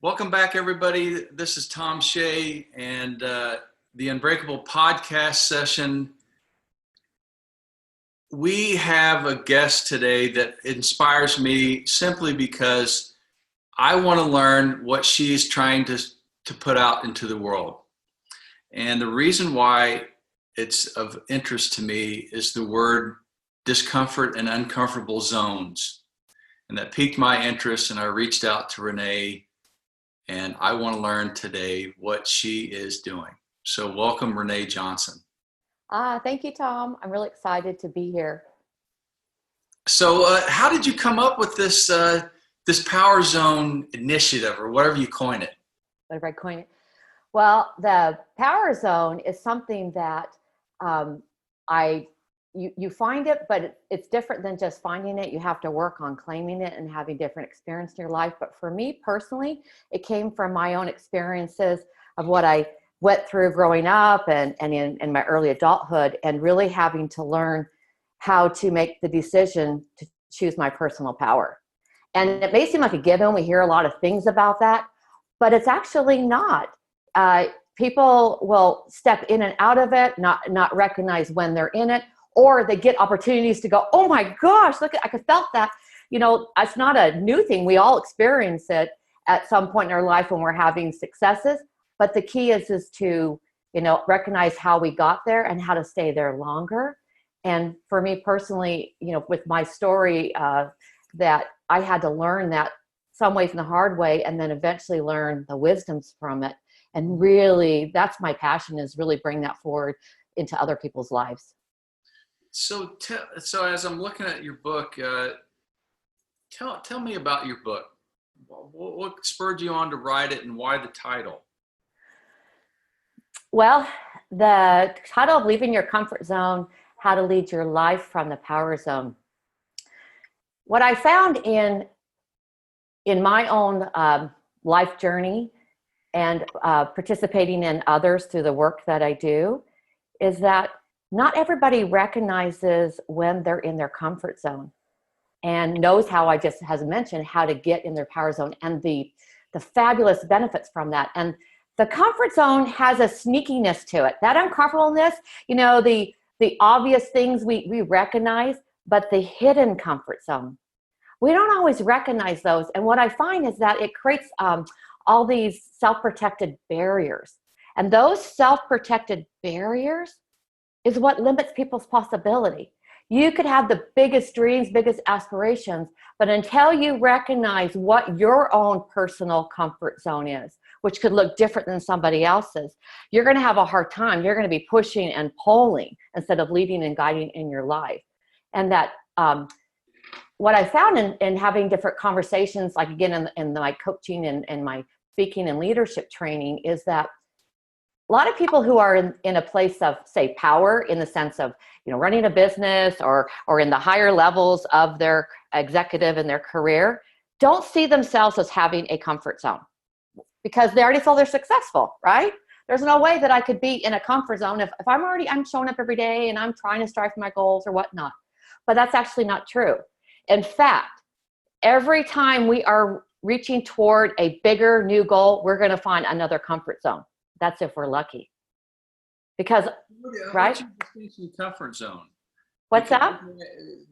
Welcome back, everybody. This is Tom Shea and the Unbreakable podcast session. We have a guest today that inspires me simply because I want to learn what she's trying to put out into the world. And the reason why it's of interest to me is the word discomfort and uncomfortable zones. And that piqued my interest, and I reached out to Renee. And I want to learn today what she is doing. So welcome, Rene Johnson. Thank you, Tom. I'm really excited to be here. So how did you come up with this Power Zone initiative, or whatever you coin it? Whatever I coin it. Well, the Power Zone is something that you find it, but it's different than just finding it. You have to work on claiming it and having different experience in your life. But for me personally, it came from my own experiences of what I went through growing up and in my early adulthood, and really having to learn how to make the decision to choose my personal power. And it may seem like a given. We hear a lot of things about that, but it's actually not. People will step in and out of it, not recognize when they're in it, or they get opportunities to go, oh my gosh, look, I felt that. You know, it's not a new thing. We all experience it at some point in our life when we're having successes. But the key is to, recognize how we got there and how to stay there longer. And for me personally, with my story, that I had to learn that some ways in the hard way, and then eventually learn the wisdoms from it. And really, that's my passion, is really bring that forward into other people's lives. So as I'm looking at your book, tell me about your book. What spurred you on to write it, and why the title? Well, the title of Leaving Your Comfort Zone, How to Lead Your Life from the Power Zone. What I found in my own life journey and participating in others through the work that I do is that not everybody recognizes when they're in their comfort zone and knows how, I just has mentioned, how to get in their power zone and the fabulous benefits from that. And the comfort zone has a sneakiness to it. That uncomfortableness, the obvious things we recognize, but the hidden comfort zone, we don't always recognize those. And what I find is that it creates all these self-protected barriers. And those self-protected barriers is what limits people's possibility. You could have the biggest dreams, biggest aspirations, but until you recognize what your own personal comfort zone is, which could look different than somebody else's, you're going to have a hard time. You're going to be pushing and pulling instead of leading and guiding in your life. And that what I found in having different conversations, like again in my coaching and my speaking and leadership training, is that a lot of people who are in a place of, say, power, in the sense of, running a business or in the higher levels of their executive and their career, don't see themselves as having a comfort zone because they already feel they're successful, right? There's no way that I could be in a comfort zone if I'm showing up every day and I'm trying to strive for my goals or whatnot. But that's actually not true. In fact, every time we are reaching toward a bigger new goal, we're going to find another comfort zone. That's if we're lucky. Because, right? What's your distinction of comfort zone? What's that?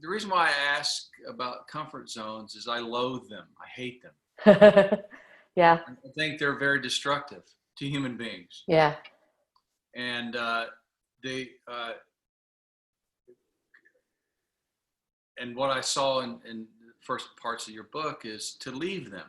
The reason why I ask about comfort zones is I loathe them. I hate them. Yeah. I think they're very destructive to human beings. Yeah. And and what I saw in the first parts of your book is to leave them.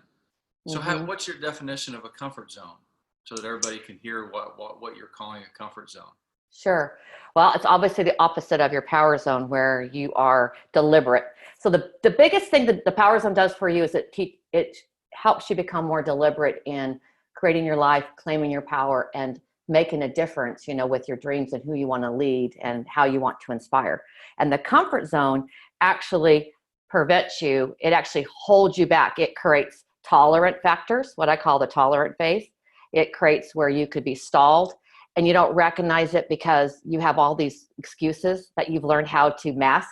So what's your definition of a comfort zone, so that everybody can hear what you're calling a comfort zone? Sure. Well, it's obviously the opposite of your power zone, where you are deliberate. So the biggest thing that the power zone does for you is it helps you become more deliberate in creating your life, claiming your power, and making a difference, with your dreams and who you want to lead and how you want to inspire. And the comfort zone actually prevents you. It actually holds you back. It creates tolerant factors, what I call the tolerant phase. It creates where you could be stalled and you don't recognize it because you have all these excuses that you've learned how to mask,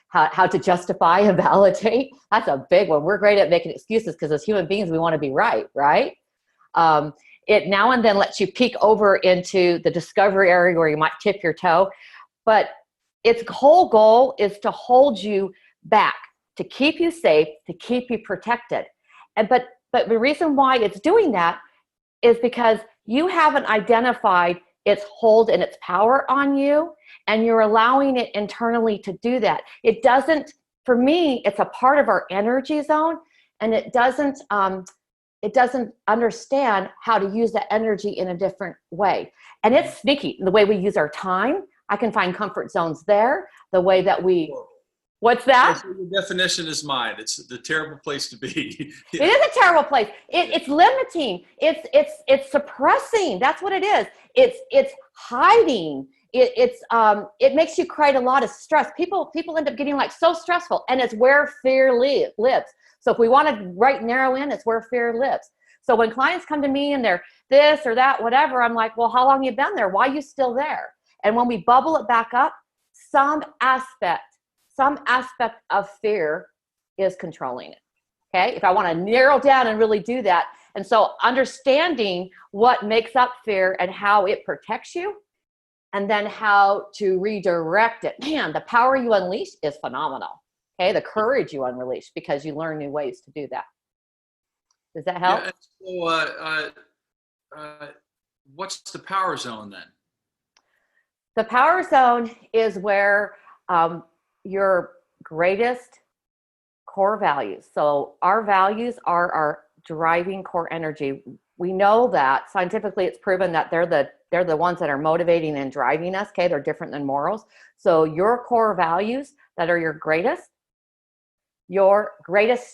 how to justify and validate. That's a big one. We're great at making excuses because as human beings, we want to be right, right? It now and then lets you peek over into the discovery area where you might tip your toe. But its whole goal is to hold you back, to keep you safe, to keep you protected. But the reason why it's doing that is because you haven't identified its hold and its power on you, and you're allowing it internally to do that. It doesn't, for me, it's a part of our energy zone, and it doesn't understand how to use that energy in a different way. And it's sneaky, the way we use our time. I can find comfort zones there, the way that what's that? So your definition is mine. It's the terrible place to be. It is a terrible place. It's limiting. It's suppressing. That's what it is. It's hiding. It makes you create a lot of stress. People end up getting like so stressful, and it's where fear lives. So if we want to narrow in, it's where fear lives. So when clients come to me and they're this or that, whatever, I'm like, well, how long have you been there? Why are you still there? And when we bubble it back up, some aspect of fear is controlling it. Okay. If I want to narrow down and really do that. And so understanding what makes up fear and how it protects you, and then how to redirect it. Man, the power you unleash is phenomenal. Okay. The courage you unleash, because you learn new ways to do that. Does that help? Yeah, so, what's the power zone then? The power zone is where your greatest core values. So our values are our driving core energy. We know that scientifically it's proven that they're the ones that are motivating and driving us. Okay, they're different than morals. So your core values that are your greatest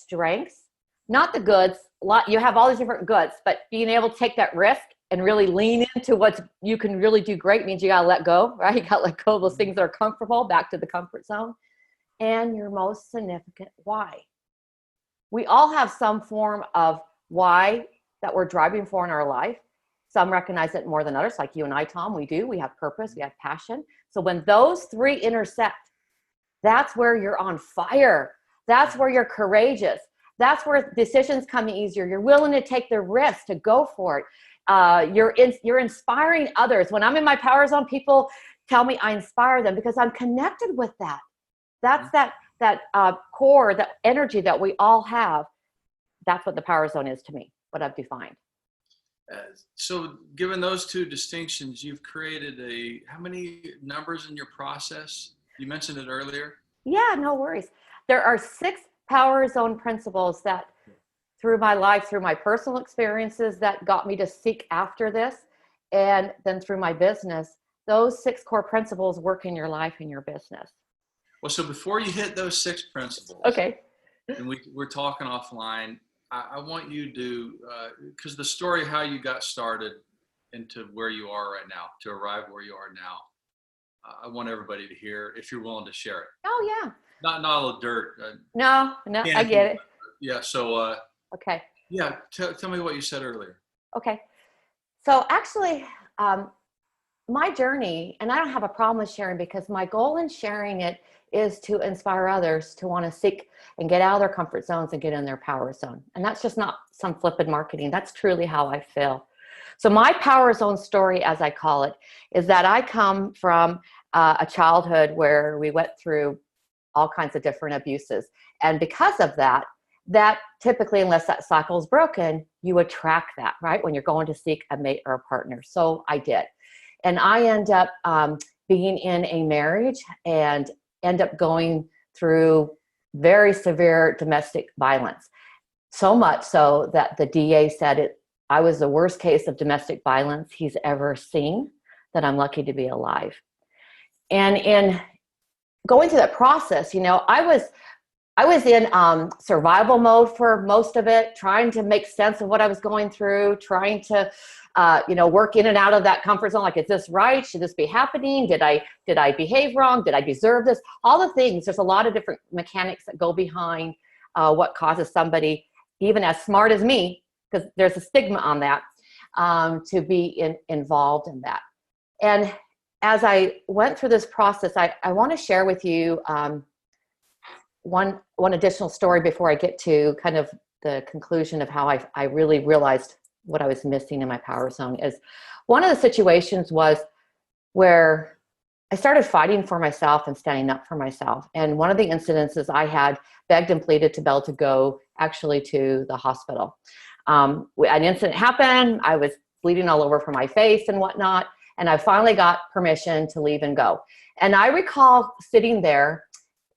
strengths, not the goods. You have all these different goods, but being able to take that risk and really lean into what you can really do great means you got to let go, right? You got to let go of those things that are comfortable, back to the comfort zone. And your most significant why. We all have some form of why that we're driving for in our life. Some recognize it more than others, like you and I, Tom, we do. We have purpose, we have passion. So when those three intersect, that's where you're on fire. That's where you're courageous. That's where decisions come easier. You're willing to take the risk to go for it. You're inspiring others. When I'm in my power zone, people tell me I inspire them because I'm connected with that. That's that core, that energy that we all have. That's what the power zone is to me, what I've defined. So given those two distinctions, you've created how many numbers in your process? You mentioned it earlier. Yeah, no worries. There are 6 power zone principles that through my life, through my personal experiences that got me to seek after this, and then through my business, those 6 core principles work in your life and your business. Well, so before you hit those 6 principles, okay, and we're talking offline, I want you to, because the story how you got started into where you are right now, to arrive where you are now, I want everybody to hear, if you're willing to share it. Oh yeah. Not all the dirt. No, I get it. Yeah. So. Okay. Yeah. Tell me what you said earlier. Okay. So actually, my journey, and I don't have a problem with sharing, because my goal in sharing it is to inspire others to want to seek and get out of their comfort zones and get in their power zone. And that's just not some flippant marketing. That's truly how I feel. So my power zone story, as I call it, is that I come from a childhood where we went through all kinds of different abuses. And because of that typically, unless that cycle is broken, you attract that, right? When you're going to seek a mate or a partner. So I did. And I end up being in a marriage and end up going through very severe domestic violence. So much so that the DA said I was the worst case of domestic violence he's ever seen, that I'm lucky to be alive. And in going through that process, I was in survival mode for most of it, trying to make sense of what I was going through, trying to, work in and out of that comfort zone. Like, is this right? Should this be happening? Did I behave wrong? Did I deserve this? All the things. There's a lot of different mechanics that go behind what causes somebody, even as smart as me, because there's a stigma on that, to be involved in that. And as I went through this process, I want to share with you one additional story before I get to kind of the conclusion of how I really realized what I was missing in my power zone is one of the situations was where I started fighting for myself and standing up for myself. And one of the incidences I had begged and pleaded to be able to go actually to the hospital. An incident happened. I was bleeding all over from my face and whatnot. And I finally got permission to leave and go. And I recall sitting there.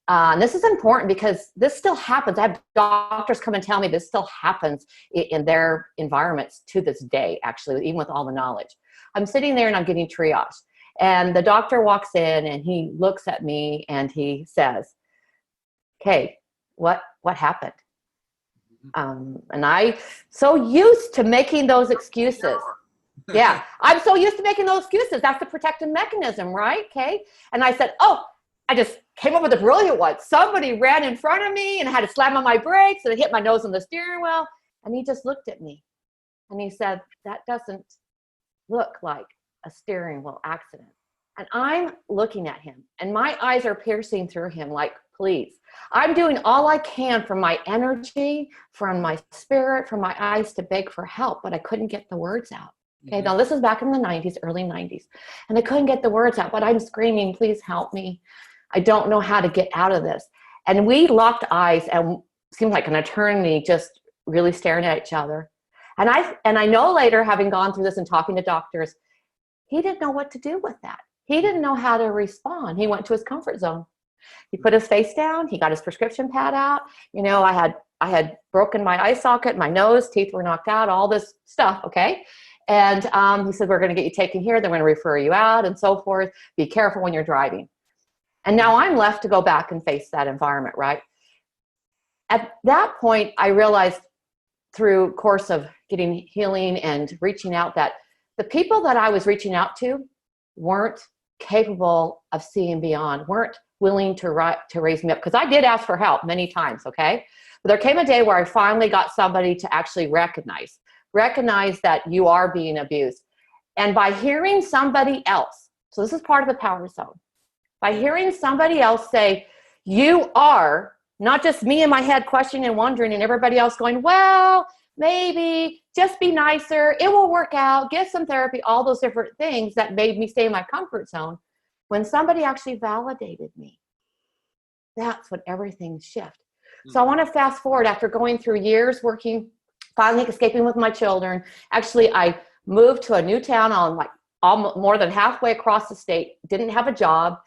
And this is important because this still happens. I have doctors come and tell me this still happens in their environments to this day, actually, even with all the knowledge. I'm sitting there and I'm getting triaged. And the doctor walks in and he looks at me and he says, "Okay, what happened?" And I so used to making those excuses. Yeah, I'm so used to making those excuses. That's the protective mechanism, right? Okay. And I said, "Oh, I just came up with a brilliant one. Somebody ran in front of me and I had to slam on my brakes and I hit my nose on the steering wheel." And he just looked at me and he said, "That doesn't look like a steering wheel accident." And I'm looking at him and my eyes are piercing through him like, please. I'm doing all I can from my energy, from my spirit, from my eyes to beg for help, but I couldn't get the words out. Okay, now this is back in the 90s, early 90s, and I couldn't get the words out, but I'm screaming, "Please help me. I don't know how to get out of this." And we locked eyes and seemed like an eternity, just really staring at each other. And I know later, having gone through this and talking to doctors, he didn't know what to do with that. He didn't know how to respond. He went to his comfort zone. He put his face down. He got his prescription pad out. You know, I had broken my eye socket, my nose, teeth were knocked out, all this stuff, okay? And he said, "We're going to get you taken here. They're going to refer you out and so forth. Be careful when you're driving." And now I'm left to go back and face that environment, right? At that point, I realized through course of getting healing and reaching out that the people that I was reaching out to weren't capable of seeing beyond, weren't willing to raise me up. Because I did ask for help many times, okay? But there came a day where I finally got somebody to actually recognize that you are being abused. And by hearing somebody else, so this is part of the power zone, by hearing somebody else say, "You are," not just me in my head questioning and wondering and everybody else going, "Well, maybe, just be nicer, it will work out, get some therapy," all those different things that made me stay in my comfort zone. When somebody actually validated me, that's when everything shifted. So I want to fast forward after going through years working, finally escaping with my children. Actually, I moved to a new town on like more than halfway across the state, didn't have a job,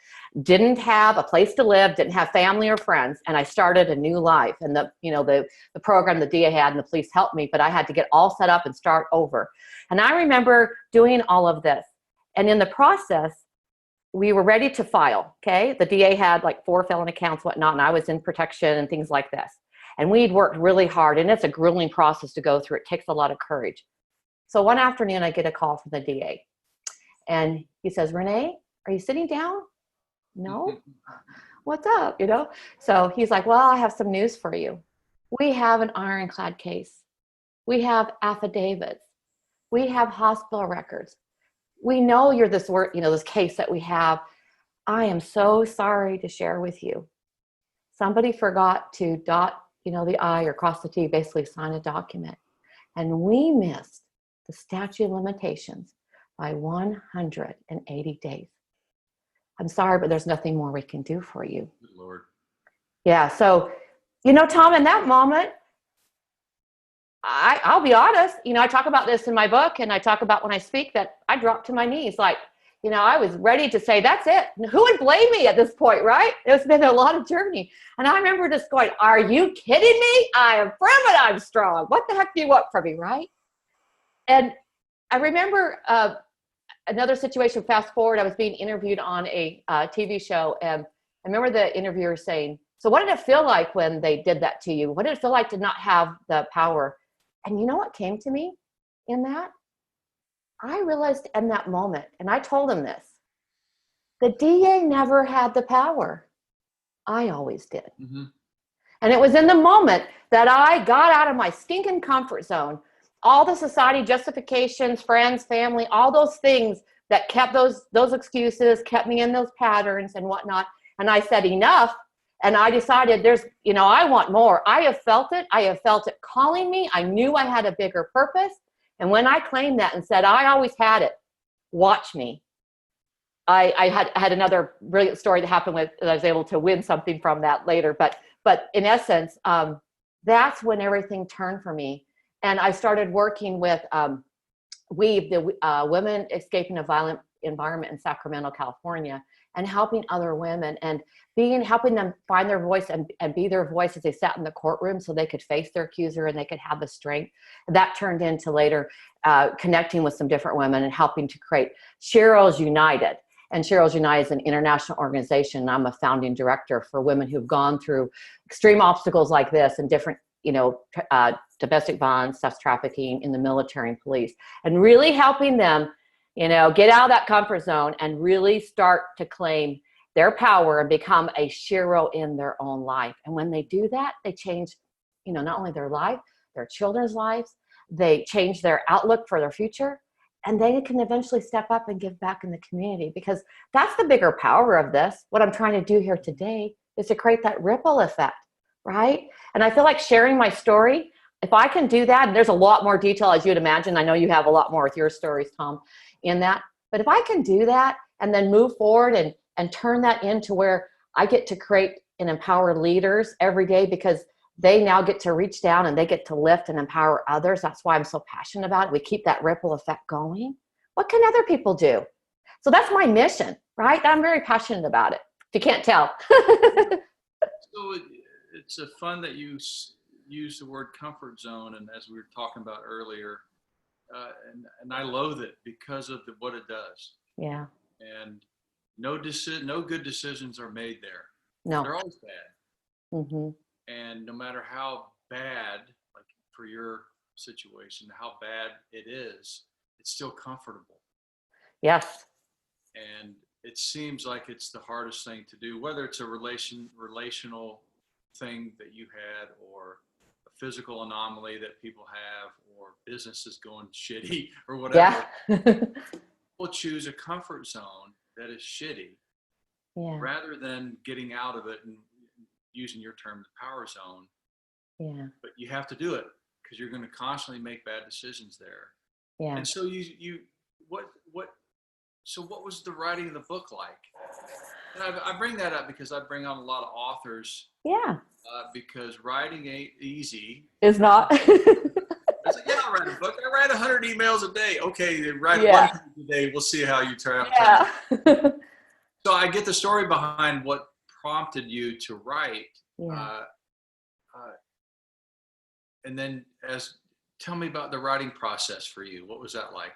didn't have a place to live, didn't have family or friends, and I started a new life. And the program the DA had and the police helped me, but I had to get all set up and start over. And I remember doing all of this. And in the process, we were ready to file, okay? The DA had like 4 felony counts, whatnot, and I was in protection and things like this. And we'd worked really hard, and it's a grueling process to go through. It takes a lot of courage. So one afternoon, I get a call from the DA. And he says, "Renee, are you sitting down?" "No." "What's up?" You know? So he's like, "Well, I have some news for you. We have an ironclad case. We have affidavits. We have hospital records. We know you're this case that we have. I am so sorry to share with you. Somebody forgot to dot, the I or cross the T, basically sign a document. And we missed the statute of limitations by 180 days. I'm sorry, but there's nothing more we can do for you." Good Lord. Yeah. So, Tom, in that moment, I'll be honest, I talk about this in my book and I talk about when I speak that I dropped to my knees. Like, I was ready to say, that's it. Who would blame me at this point, right? It's been a lot of journey. And I remember just going, "Are you kidding me? I am firm and I'm strong. What the heck do you want from me?" Right? And I remember another situation, fast forward, I was being interviewed on a TV show. And I remember the interviewer saying, "So what did it feel like when they did that to you? What did it feel like to not have the power?" And you know what came to me in that? I realized in that moment, and I told him this, the DA never had the power. I always did. Mm-hmm. And it was in the moment that I got out of my stinking comfort zone, all the society justifications, friends, family, all those things that kept those excuses, kept me in those patterns and whatnot. And I said, enough. And I decided I want more. I have felt it. I have felt it calling me. I knew I had a bigger purpose. And when I claimed that and said, I always had it, watch me. I had another brilliant story that happened with, I was able to win something from that later. But in essence, that's when everything turned for me. And I started working with WEAVE, the Women Escaping a Violent Environment in Sacramento, California, and helping other women and helping them find their voice and be their voice as they sat in the courtroom so they could face their accuser and they could have the strength. That turned into later connecting with some different women and helping to create Cheryl's United. And Cheryl's United is an international organization. I'm a founding director for women who've gone through extreme obstacles like this and different, domestic violence, sex trafficking in the military and police, and really helping them, get out of that comfort zone and really start to claim their power and become a hero in their own life. And when they do that, they change, not only their life, their children's lives, they change their outlook for their future. And they can eventually step up and give back in the community, because that's the bigger power of this. What I'm trying to do here today is to create that ripple effect, right? And I feel like sharing my story, if I can do that, and there's a lot more detail, as you'd imagine. I know you have a lot more with your stories, Tom, in that. But if I can do that and then move forward and turn that into where I get to create and empower leaders every day, because they now get to reach down and they get to lift and empower others. That's why I'm so passionate about it. We keep that ripple effect going. What can other people do? So that's my mission, right? I'm very passionate about it, if you can't tell. So it's a fun that you use the word comfort zone, and as we were talking about earlier, and I loathe it because of what it does. Yeah. And no good decisions are made there. No. They're always bad. Mm-hmm. And no matter how bad, like for your situation, how bad it is, it's still comfortable. Yes. And it seems like it's the hardest thing to do, whether it's a relational thing that you had, or a physical anomaly that people have, or businesses going shitty, or whatever. Yeah. People choose a comfort zone that is shitty, rather than getting out of it and using your term, the power zone. Yeah. But you have to do it, because you're going to constantly make bad decisions there. Yeah. And so what was the writing of the book like? And I bring that up because I bring on a lot of authors. Yeah. Because writing ain't easy. Is not. I was like, I'll write a book. I write 100 emails a day. Okay, write one a day. We'll see how you turn out. Yeah. So I get the story behind what prompted you to write. Yeah. And then tell me about the writing process for you. What was that like?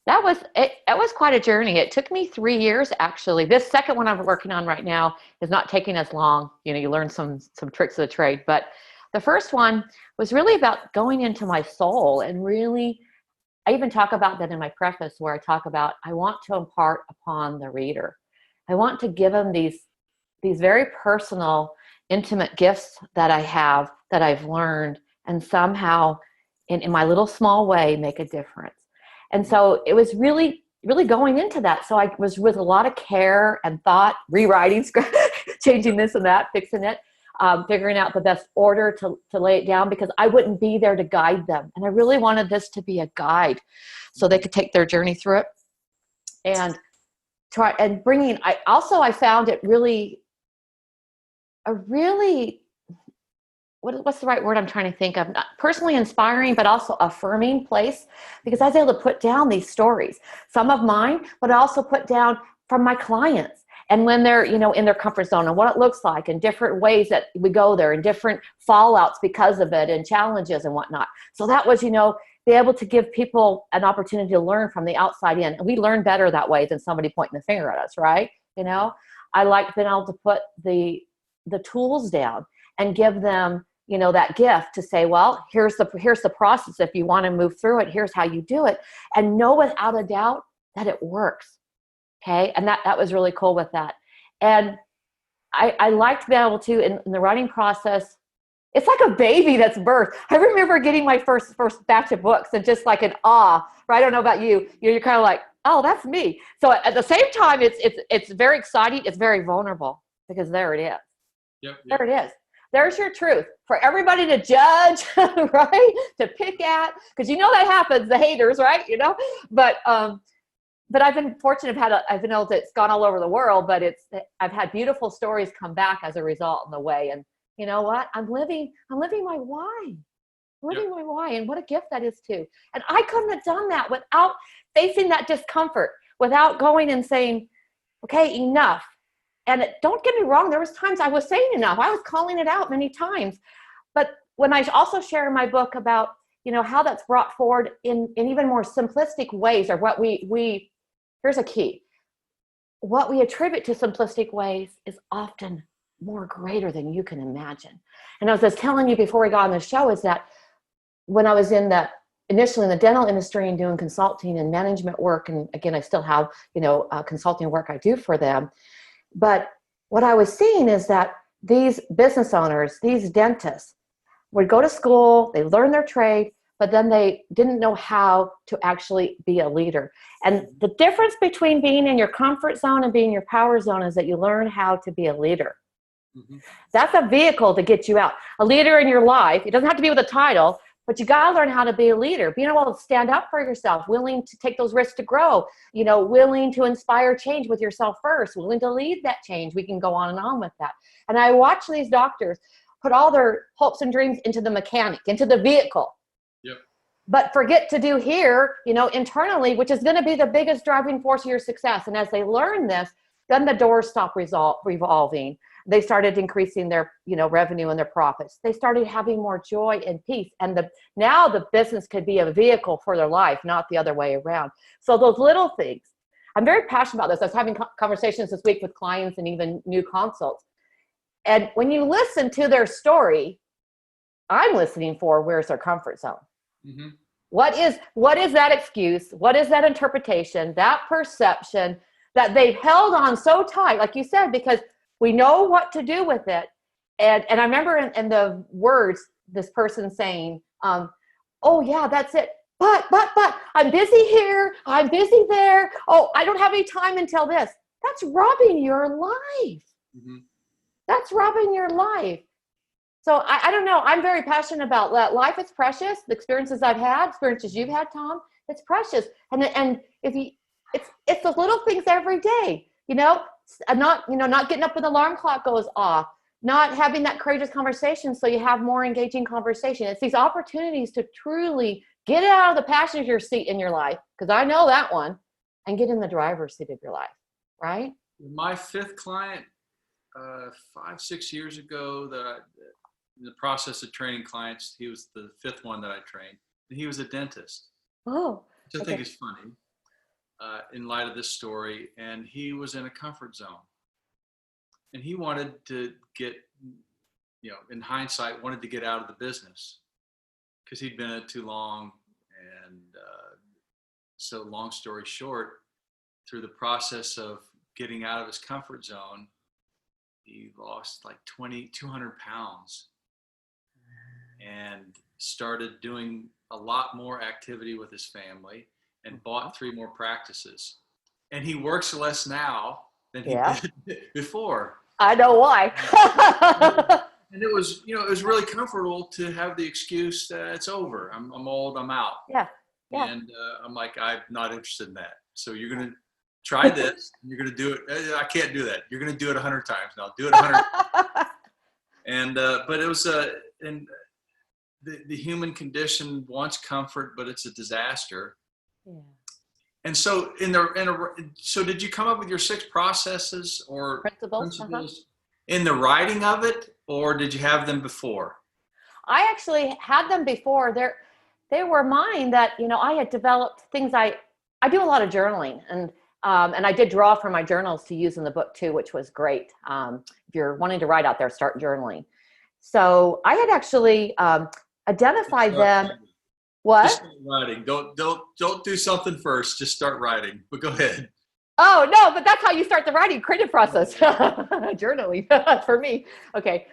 That was quite a journey. It took me 3 years, actually. This second one I'm working on right now is not taking as long. You learn some tricks of the trade. But the first one was really about going into my soul, and really, I even talk about that in my preface, where I talk about, I want to impart upon the reader. I want to give them these very personal, intimate gifts that I have, that I've learned, and somehow in my little small way make a difference. And so it was really, really going into that. So I was with a lot of care and thought, rewriting, changing this and that, fixing it, figuring out the best order to lay it down, because I wouldn't be there to guide them. And I really wanted this to be a guide so they could take their journey through it. And I found it really, what's the right word I'm trying to think of? Not personally inspiring, but also affirming place, because I was able to put down these stories, some of mine, but I also put down from my clients, and when they're, in their comfort zone, and what it looks like, and different ways that we go there, and different fallouts because of it, and challenges and whatnot. So that was, be able to give people an opportunity to learn from the outside in. And we learn better that way than somebody pointing the finger at us, right? I liked being able to put the tools down and give them, that gift to say, well, here's the process. If you want to move through it, here's how you do it, and know without a doubt that it works. Okay. And that was really cool with that. And I liked being able to, in the writing process, it's like a baby that's birthed. I remember getting my first batch of books and just like an awe, right? I don't know about you. You're kind of like, oh, that's me. So at the same time, it's very exciting. It's very vulnerable, because there it is. Yep. There it is. there's your truth for everybody to judge, right? To pick at, because that happens, the haters, right? But I've been fortunate. I've been able to, it's gone all over the world, but I've had beautiful stories come back as a result in the way. And you know what? I'm living my why. Living my why, and what a gift that is too. And I couldn't have done that without facing that discomfort, without going and saying, okay, enough. And don't get me wrong, there was times I was saying enough. I was calling it out many times. But when I also share in my book about, how that's brought forward in even more simplistic ways, or what here's a key. What we attribute to simplistic ways is often more greater than you can imagine. And as I was telling you before we got on the show, is that when I was initially in the dental industry and doing consulting and management work, and again, I still have, consulting work I do for them. But what I was seeing is that these business owners, these dentists, would go to school, they learn their trade, but then they didn't know how to actually be a leader. And the difference between being in your comfort zone and being in your power zone is that you learn how to be a leader. Mm-hmm. That's a vehicle to get you out. A leader in your life, it doesn't have to be with a title, but you got to learn how to be a leader, being able to stand up for yourself, willing to take those risks to grow, willing to inspire change with yourself first, willing to lead that change. We can go on and on with that. And I watch these doctors put all their hopes and dreams into the mechanic, into the vehicle. Yep. But forget to do here, internally, which is going to be the biggest driving force of your success. And as they learn this, then the doors stop revolving. They started increasing their, revenue and their profits. They started having more joy and peace. And now the business could be a vehicle for their life, not the other way around. So those little things, I'm very passionate about this. I was having conversations this week with clients and even new consults. And when you listen to their story, I'm listening for where's their comfort zone. Mm-hmm. What is that excuse? What is that interpretation, that perception that they've held on so tight, like you said, because we know what to do with it. And I remember in the words, this person saying, oh yeah, that's it. But I'm busy here. I'm busy there. Oh, I don't have any time until this. That's robbing your life. Mm-hmm. That's robbing your life. So I don't know. I'm very passionate about that. Life is precious. The experiences I've had, experiences you've had, Tom, it's precious. And it's the little things every day, not getting up when the alarm clock goes off, not having that courageous conversation so you have more engaging conversation. It's these opportunities to truly get out of the passenger seat in your life, because I know that one, and get in the driver's seat of your life, right? My fifth client, 5-6 years ago, in the process of training clients, he was the fifth one that I trained, and he was a dentist. Oh, which I think is funny. In light of this story, and he was in a comfort zone, and he wanted to get, in hindsight, wanted to get out of the business because he'd been in it too long. And so long story short, through the process of getting out of his comfort zone, he lost like 200 pounds and started doing a lot more activity with his family, and bought 3 more practices. And he works less now than he did before. I know why. And it was, it was really comfortable to have the excuse that it's over. I'm old, I'm out. Yeah. And I'm like, I'm not interested in that. So you're going to try this, and you're going to do it. I can't do that. You're going to do it 100 times. Now do it 100 times. And, but it was, and the human condition wants comfort, but it's a disaster. Yeah. And so so did you come up with your 6 processes or principles in the writing of it, or did you have them before? I actually had them before. They were mine that, I had developed things. I do a lot of journaling, and I did draw from my journals to use in the book too, which was great. If you're wanting to write out there, start journaling. So I had actually identified them. What? Just start writing. Don't do something first. Just start writing. But go ahead. Oh no, but that's how you start the writing creative process. Journaling for me. Okay.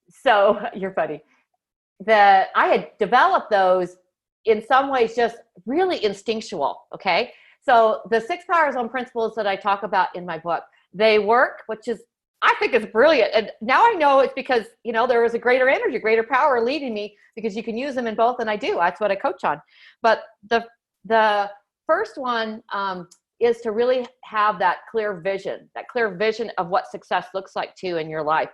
So you're funny. I had developed those in some ways just really instinctual. Okay. So the 6 power zone principles that I talk about in my book, they work, which is I think it's brilliant. And now I know it's because, there was a greater energy, greater power leading me, because you can use them in both. And I do. That's what I coach on. But the first one is to really have that clear vision of what success looks like too in your life.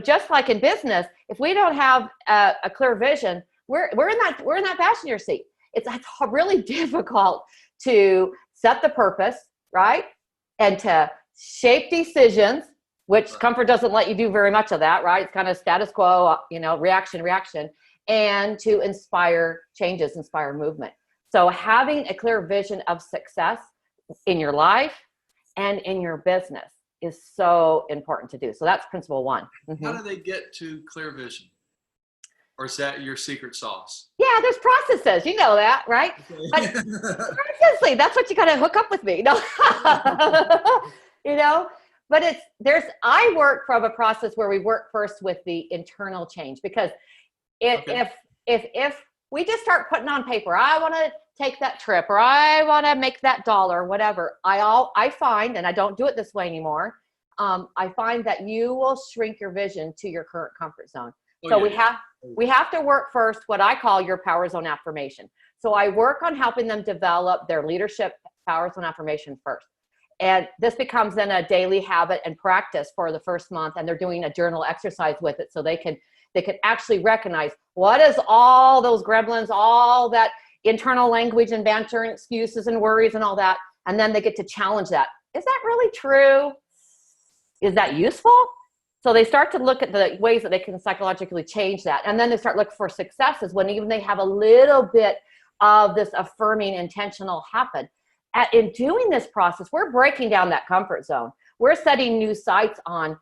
Just like in business, if we don't have a clear vision, we're in that passenger seat. It's really difficult to set the purpose, right? And to shape decisions, which comfort doesn't let you do very much of that, right? It's kind of status quo, reaction, and to inspire changes, inspire movement. So having a clear vision of success in your life and in your business is so important to do. So that's principle one. Mm-hmm. How do they get to clear vision? Or is that your secret sauce? Yeah, there's processes. You know that, right? Okay. But seriously, that's what you got to hook up with me. But I work from a process where we work first with the internal change, because if we just start putting on paper, I want to take that trip, or I want to make that dollar, whatever, I find, and I don't do it this way anymore, I find that you will shrink your vision to your current comfort zone. We have to work first what I call your power zone affirmation. So I work on helping them develop their leadership power zone affirmation first. And this becomes then a daily habit and practice for the first month. And they're doing a journal exercise with it, so they can actually recognize what is all those gremlins, all that internal language and banter and excuses and worries and all that. And then they get to challenge that. Is that really true? Is that useful? So they start to look at the ways that they can psychologically change that. And then they start looking for successes when even they have a little bit of this affirming intentional happen. In doing this process, we're breaking down that comfort zone. We're setting new sights on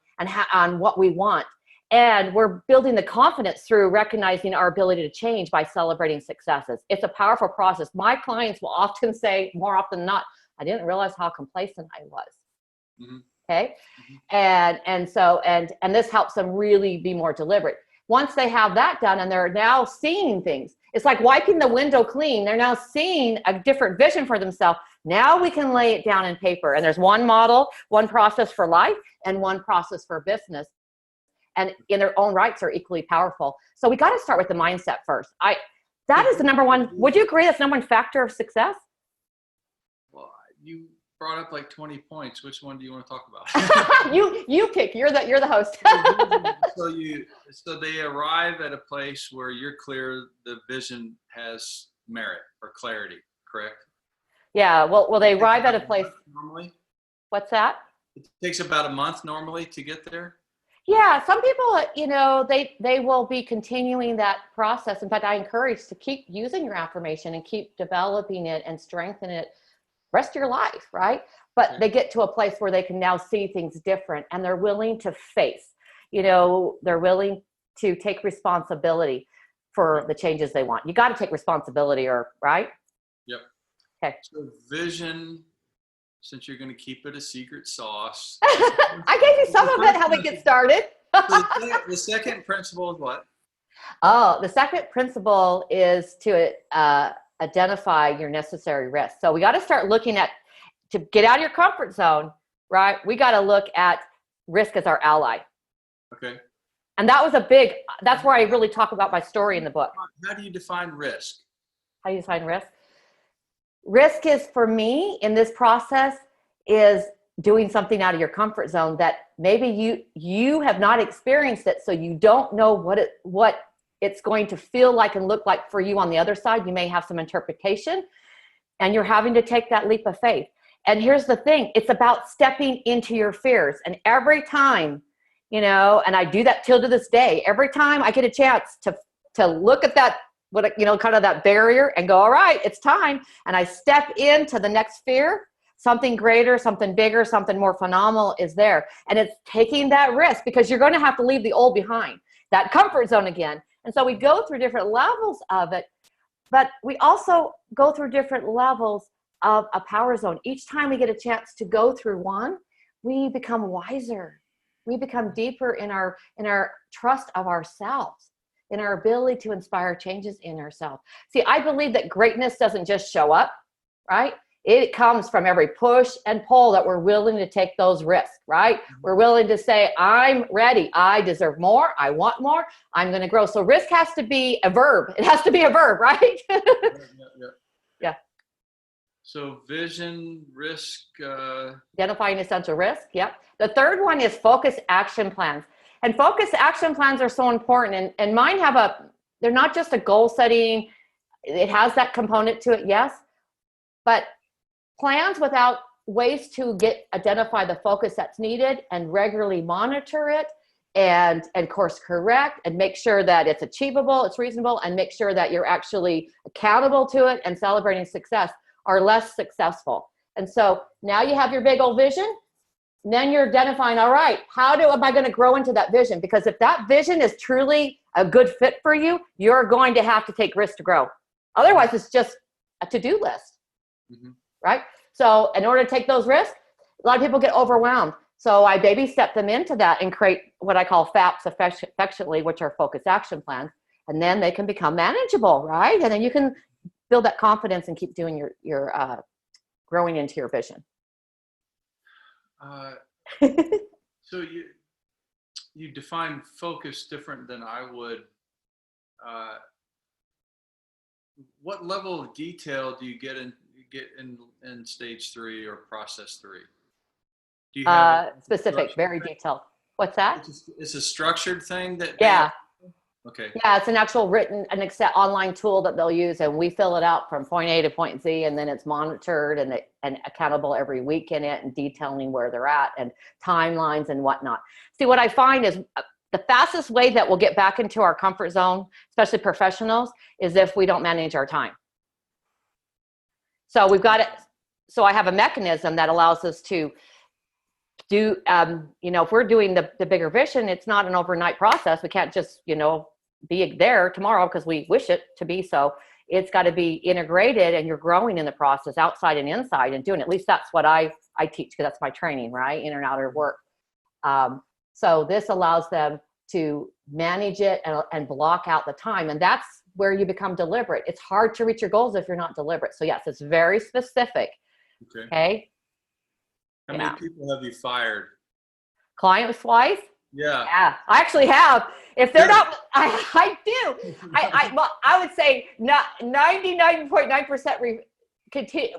what we want. And we're building the confidence through recognizing our ability to change by celebrating successes. It's a powerful process. My clients will often say, more often than not, I didn't realize how complacent I was. Mm-hmm. Okay. Mm-hmm. And this helps them really be more deliberate. Once they have that done and they're now seeing things, it's like wiping the window clean. They're now seeing a different vision for themselves. Now we can lay it down in paper. And there's one model, one process for life, and one process for business. And in their own rights are equally powerful. So we got to start with the mindset first. That is the number one. Would you agree that's the number one factor of success? Well, you brought up like 20 points. Which one do you want to talk about? You pick. You're the host. So they arrive at a place where you're clear the vision has merit or clarity, correct? Yeah. Well, they arrive at a place. Normally? What's that? It takes about a month normally to get there. Yeah, some people, they will be continuing that process. In fact, I encourage to keep using your affirmation and keep developing it and strengthen it rest of your life, right? But they get to a place where they can now see things different, and they're willing to face, they're willing to take responsibility for the changes they want. You got to take responsibility, right? Yep. Okay. So vision, since you're going to keep it a secret sauce. I gave you some of it, how we get started. The second principle is what? Oh, the second principle is to identify your necessary risks. So we got to start looking at, to get out of your comfort zone, right? We got to look at risk as our ally. Okay. And that's where I really talk about my story in the book. How do you define risk? How do you define risk? Risk is, for me, in this process, is doing something out of your comfort zone that maybe you have not experienced it, so you don't know what it's going to feel like and look like for you on the other side. You may have some interpretation, and you're having to take that leap of faith. And here's the thing, it's about stepping into your fears. And every time, and I do that till to this day, every time I get a chance to look at that, kind of that barrier and go, all right, it's time. And I step into the next fear, something greater, something bigger, something more phenomenal is there. And it's taking that risk, because you're going to have to leave the old behind, that comfort zone again. And so we go through different levels of it, but we also go through different levels of a power zone. Each time we get a chance to go through one, we become wiser. We become deeper in our trust of ourselves, in our ability to inspire changes in ourselves. See, I believe that greatness doesn't just show up, right? It comes from every push and pull that we're willing to take those risks, right? We're willing to say, I'm ready. I deserve more. I want more. I'm going to grow. So risk has to be a verb. It has to be a verb, right? Yeah. So vision, risk. Identifying essential risk. Yep. The third one is focus action plans. And focus action plans are so important. And mine they're not just a goal setting. It has that component to it, yes. But plans without ways to identify the focus that's needed and regularly monitor it and course correct and make sure that it's achievable, it's reasonable, and make sure that you're actually accountable to it and celebrating success are less successful. And so now you have your big old vision. Then you're identifying, all right, am I going to grow into that vision? Because if that vision is truly a good fit for you, you're going to have to take risks to grow. Otherwise, it's just a to-do list, right? So in order to take those risks, a lot of people get overwhelmed. So I baby step them into that and create what I call FAPs affectionately, which are focus action plans. And then they can become manageable, right? And then you can build that confidence and keep doing your growing into your vision. So you define focus different than I would. What level of detail do you get in stage 3 or process 3? Do you have specific, very detailed. What's that? It's a structured thing that. Yeah. Okay. Yeah, it's an actual an online tool that they'll use, and we fill it out from point A to point Z, and then it's monitored and accountable every week in it, and detailing where they're at and timelines and whatnot. See, what I find is the fastest way that we'll get back into our comfort zone, especially professionals, is if we don't manage our time. So we've got it. So I have a mechanism that allows us to do, if we're doing the bigger vision, it's not an overnight process. We can't just, be there tomorrow because we wish it to be so. It's got to be integrated, and you're growing in the process outside and inside and doing it. At least that's what I teach, because that's my training, right? In and out of work. So this allows them to manage it and block out the time. And that's where you become deliberate. It's hard to reach your goals if you're not deliberate. So yes, it's very specific. Okay. How many people have you fired? Client-wise? Yeah. I actually have. If they're not, I do. I would say 99.9%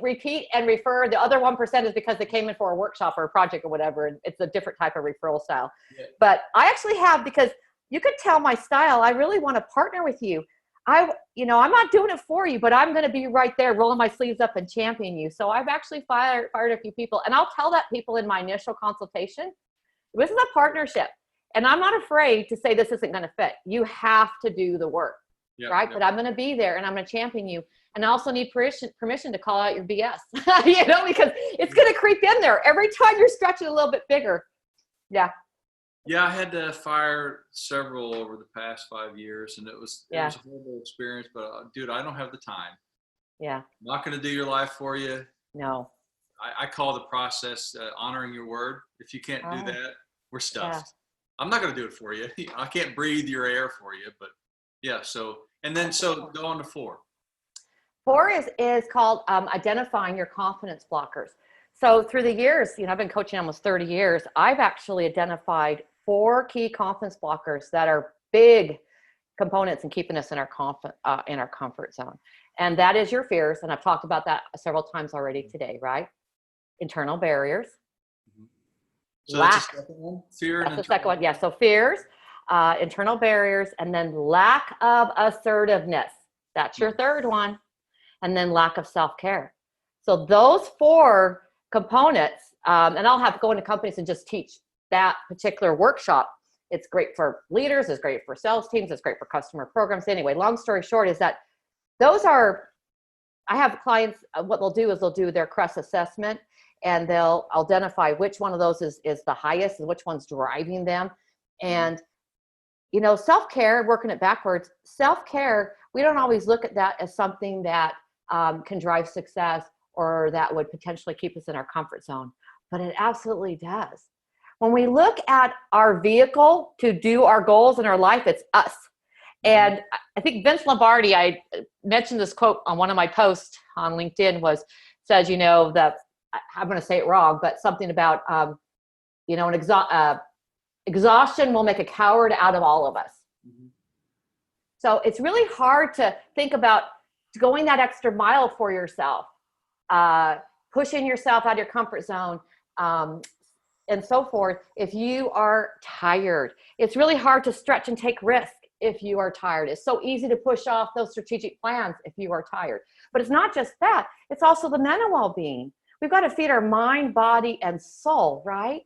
repeat and refer. The other 1% is because they came in for a workshop or a project or whatever. And it's a different type of referral style. Yeah. But I actually have, because you could tell my style. I really want to partner with you. I'm not doing it for you, but I'm going to be right there rolling my sleeves up and championing you. So I've actually fired a few people, and I'll tell that people in my initial consultation, this is a partnership. And I'm not afraid to say this isn't going to fit. You have to do the work, right? But I'm going to be there, and I'm going to champion you. And I also need permission to call out your BS, because it's going to creep in there every time you're stretching a little bit bigger. Yeah. Yeah, I had to fire several over the past 5 years, and it was a horrible experience. But dude, I don't have the time. Yeah. I'm not going to do your life for you. No. I call the process honoring your word. If you can't do that, we're stuffed. Yeah. I'm not going to do it for you. I can't breathe your air for you, but yeah. So go on to 4. 4 is called identifying your confidence blockers. So through the years, I've been coaching almost 30 years. I've actually identified 4 key confidence blockers that are big components in keeping us in our comfort zone. And that is your fears. And I've talked about that several times already today, right? Internal barriers. So that's the second one? Fear. That's the second one. Yeah. So fears, internal barriers, and then lack of assertiveness. That's your third one. And then lack of self-care. So those 4 components, and I'll have to go into companies and just teach that particular workshop. It's great for leaders. It's great for sales teams. It's great for customer programs. Anyway, long story short is that I have clients, what they'll do is they'll do their CREST assessment, and they'll identify which one of those is the highest and which one's driving them. And, self-care, working it backwards, self-care, we don't always look at that as something that can drive success or that would potentially keep us in our comfort zone, but it absolutely does. When we look at our vehicle to do our goals in our life, it's us. And I think Vince Lombardi, I mentioned this quote on one of my posts on LinkedIn, says, that I'm going to say it wrong, but something about, exhaustion will make a coward out of all of us. Mm-hmm. So it's really hard to think about going that extra mile for yourself, pushing yourself out of your comfort zone, and so forth. If you are tired, it's really hard to stretch and take risk if you are tired. It's so easy to push off those strategic plans if you are tired. But it's not just that. It's also the mental well-being. We've got to feed our mind, body, and soul, right?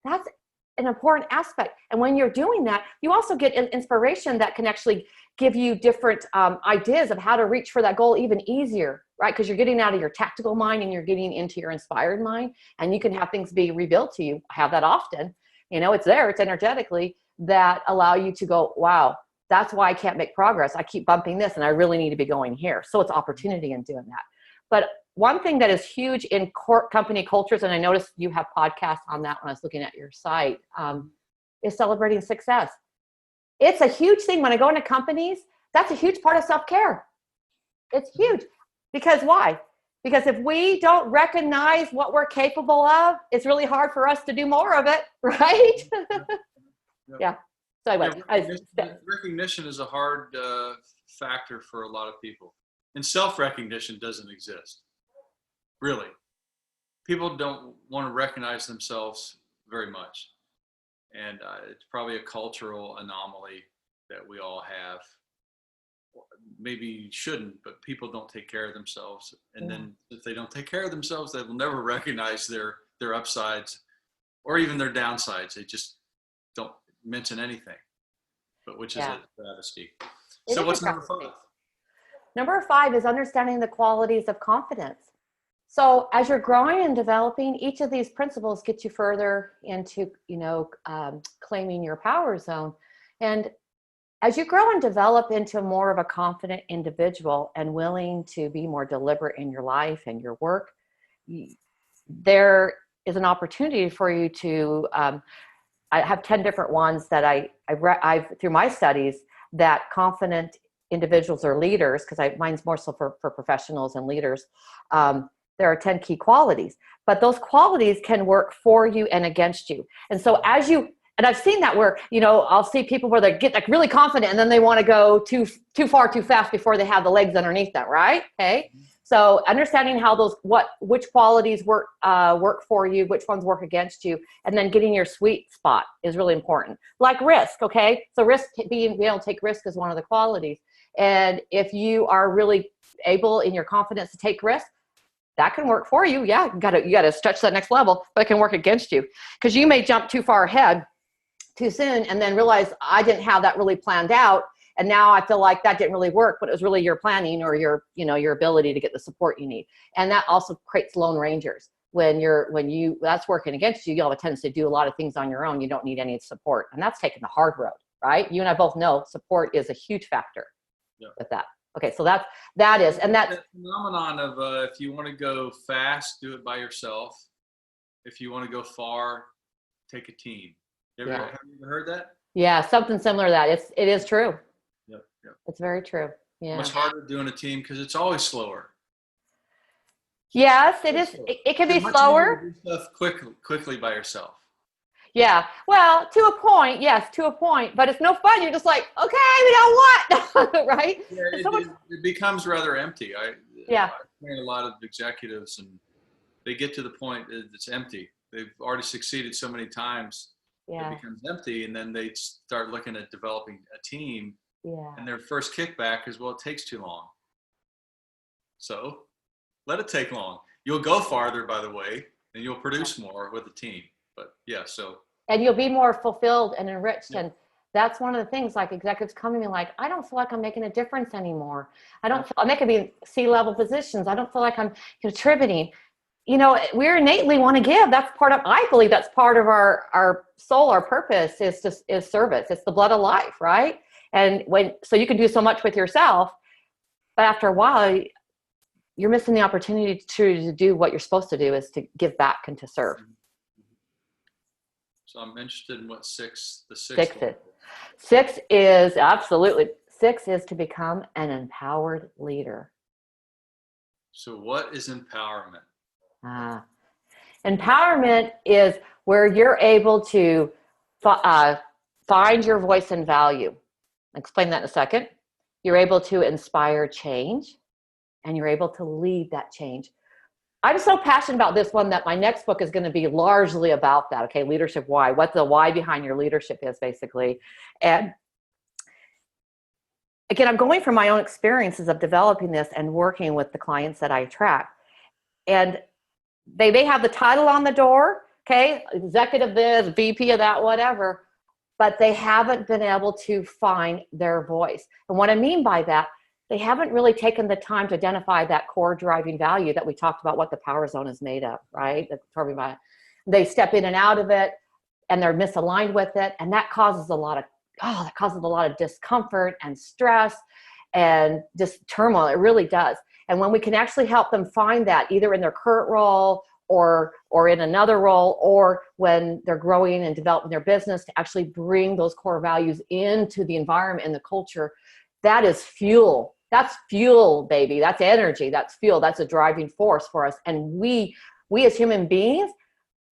That's an important aspect. And when you're doing that, you also get an inspiration that can actually give you different ideas of how to reach for that goal even easier, right? Because you're getting out of your tactical mind and you're getting into your inspired mind, and you can have things be revealed to you. I have that often. It's there, it's energetically, that allow you to go, wow, that's why I can't make progress. I keep bumping this and I really need to be going here. So it's opportunity in doing that. But one thing that is huge in company cultures, and I noticed you have podcasts on that when I was looking at your site, is celebrating success. It's a huge thing when I go into companies. That's a huge part of self-care. It's huge. Because why? Because if we don't recognize what we're capable of, it's really hard for us to do more of it, right? Yeah. So anyway, recognition is a hard factor for a lot of people. And self-recognition doesn't exist. Really. People don't want to recognize themselves very much. And it's probably a cultural anomaly that we all have. Maybe shouldn't, but people don't take care of themselves. And then if they don't take care of themselves, they will never recognize their upsides or even their downsides. They just don't mention anything, but which is a travesty. So what's number 5? Number 5 is understanding the qualities of confidence. So as you're growing and developing, each of these principles get you further into, claiming your power zone. And as you grow and develop into more of a confident individual and willing to be more deliberate in your life and your work, there is an opportunity for you to, I have 10 different ones that I've through my studies, that confident individuals or leaders, because mine's more so for professionals and leaders, there are 10 key qualities, but those qualities can work for you and against you. And so and I've seen that where, I'll see people where they get like really confident and then they want to go too far, too fast before they have the legs underneath them, right? Okay. So understanding how which qualities work for you, which ones work against you, and then getting your sweet spot is really important. Like risk, okay? So being able to take risk is one of the qualities. And if you are really able in your confidence to take risk, that can work for you. Yeah, you gotta stretch that next level, but it can work against you because you may jump too far ahead too soon and then realize I didn't have that really planned out. And now I feel like that didn't really work, but it was really your planning or your ability to get the support you need. And that also creates lone rangers. When that's working against you, you'll have a tendency to do a lot of things on your own. You don't need any support. And that's taking the hard road, right? You and I both know support is a huge factor with that. Okay, so that is, and that's the phenomenon of if you want to go fast, do it by yourself. If you want to go far, take a team. Have you ever heard that? Yeah, something similar to that. It is true. Yep. It's very true. Yeah. Much harder doing a team because it's always slower. Yes, it is. It can be slower. Do stuff quickly by yourself. Yeah, well, to a point, yes, but it's no fun. You're just like, okay, we know what, right? Yeah, it becomes rather empty. I train a lot of executives, and they get to the point that it's empty. They've already succeeded so many times, it becomes empty, and then they start looking at developing a team, and their first kickback is, well, it takes too long. So let it take long. You'll go farther, by the way, and you'll produce more with a team. But and you'll be more fulfilled and enriched. And that's one of the things, like executives come to me like, I don't feel like I'm making a difference anymore. I'm making me C-level positions. I don't feel like I'm contributing. We innately want to give. I believe that's part of our soul, our purpose is service. It's the blood of life, right? And so you can do so much with yourself, but after a while, you're missing the opportunity to do what you're supposed to do, is to give back and to serve. So I'm interested in what the sixth is. 6 is absolutely. 6 is to become an empowered leader. So what is empowerment? Ah. Empowerment is where you're able to find your voice and value. I'll explain that in a second. You're able to inspire change, and you're able to lead that change. I'm so passionate about this one that my next book is going to be largely about that. Okay, leadership why. What the why behind your leadership is, basically. And again, I'm going from my own experiences of developing this and working with the clients that I attract. And they may have the title on the door, okay, executive this, VP of that, whatever, but they haven't been able to find their voice. And what I mean by that, they haven't really taken the time to identify that core driving value that we talked about, what the power zone is made of, right? They step in and out of it, and they're misaligned with it, and that causes a lot of discomfort and stress and just turmoil. It really does. And when we can actually help them find that, either in their current role or in another role, or when they're growing and developing their business, to actually bring those core values into the environment and the culture, that is fuel. That's fuel, baby. That's energy. That's fuel. That's a driving force for us. And we as human beings,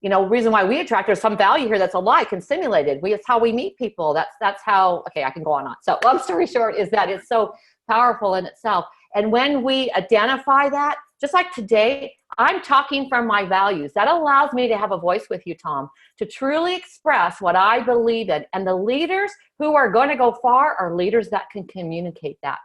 reason why we attract, there's some value here that's alike and simulated. It's how we meet people. That's how, okay, I can go on. So long story short is that it's so powerful in itself. And when we identify that, just like today, I'm talking from my values. That allows me to have a voice with you, Tom, to truly express what I believe in. And the leaders who are going to go far are leaders that can communicate that.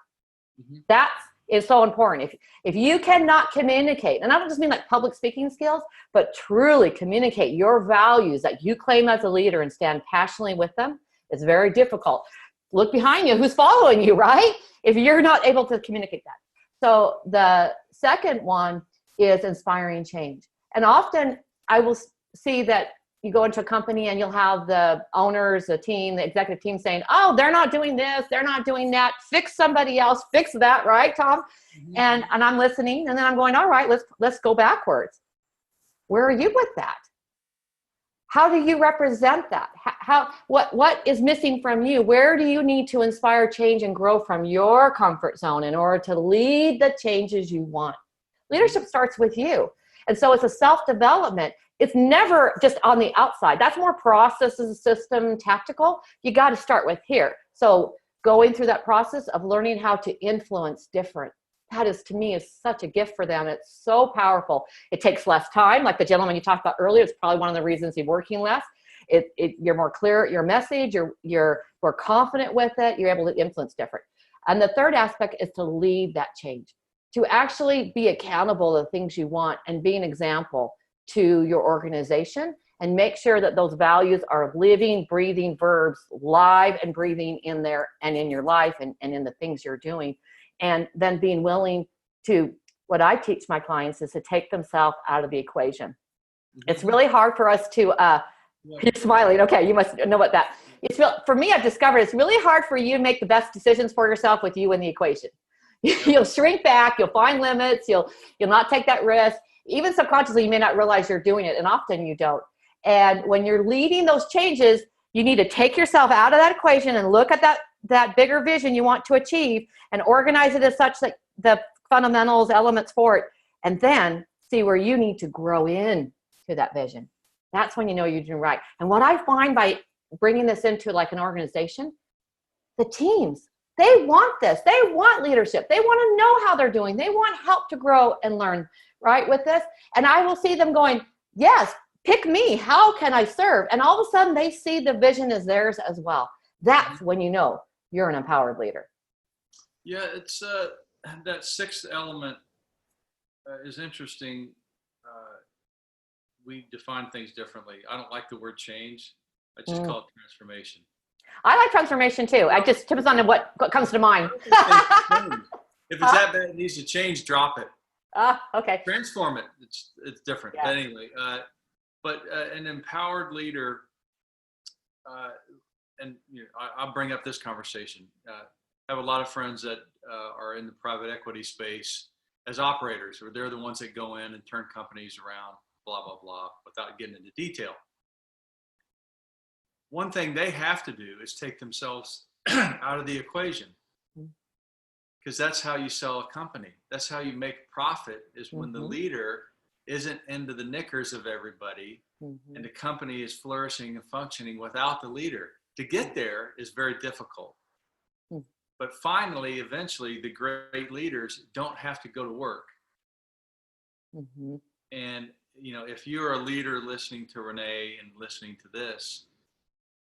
Mm-hmm. That is so important. If you cannot communicate, and I don't just mean like public speaking skills, but truly communicate your values that you claim as a leader and stand passionately with them, it's very difficult. Look behind you, who's following you, right? If you're not able to communicate that. So the second one is inspiring change. And often I will see that you go into a company and you'll have the owners, the team, the executive team saying, oh, they're not doing this, they're not doing that, fix somebody else, fix that, right, Tom? Mm-hmm. And I'm listening, and then I'm going, all right, let's go backwards. Where are you with that? How do you represent that? What is missing from you? Where do you need to inspire change and grow from your comfort zone in order to lead the changes you want? Leadership starts with you. And so it's a self-development. It's never just on the outside. That's more processes, system, tactical. You got to start with here. So going through that process of learning how to influence different, that is, to me, is such a gift for them. It's so powerful. It takes less time. Like the gentleman you talked about earlier, it's probably one of the reasons you're working less. You're more clear at your message. You're more confident with it. You're able to influence different. And the third aspect is to lead that change, to actually be accountable to the things you want and be an example to your organization, and make sure that those values are living, breathing verbs, live and breathing in there and in your life and in the things you're doing. And then being willing to, what I teach my clients is to take themselves out of the equation. Mm-hmm. It's really hard for us to, you're smiling. Okay, you must know what that, for me, I've discovered it's really hard for you to make the best decisions for yourself with you in the equation. You'll shrink back, you'll find limits, you'll not take that risk. Even subconsciously, you may not realize you're doing it, and often you don't. And when you're leading those changes, you need to take yourself out of that equation and look at that bigger vision you want to achieve and organize it as such that the fundamentals, elements for it, and then see where you need to grow in to that vision. That's when you know you're doing right. And what I find by bringing this into like an organization, the teams, they want this. They want leadership. They want to know how they're doing. They want help to grow and learn, right, with this. And I will see them going, yes, pick me. How can I serve? And all of a sudden they see the vision as theirs as well. That's when you know you're an empowered leader. Yeah, it's that sixth element is interesting. We define things differently. I don't like the word change. I just call it transformation. I like transformation too. I just depends on what comes to mind. If it's that bad, it needs to change, drop it. Okay. Transform it. It's different. Yeah. But anyway, an empowered leader, and I'll bring up this conversation. I have a lot of friends that are in the private equity space as operators, or they're the ones that go in and turn companies around, blah, blah, blah, without getting into detail. One thing they have to do is take themselves out of the equation, because that's how you sell a company. That's how you make profit, is when the leader isn't into the knickers of everybody, Mm-hmm. and the company is flourishing and functioning without the leader. To get there is very difficult. Mm-hmm. But finally, eventually, the great leaders don't have to go to work. Mm-hmm. And, you know, if you're a leader listening to Renee and listening to this,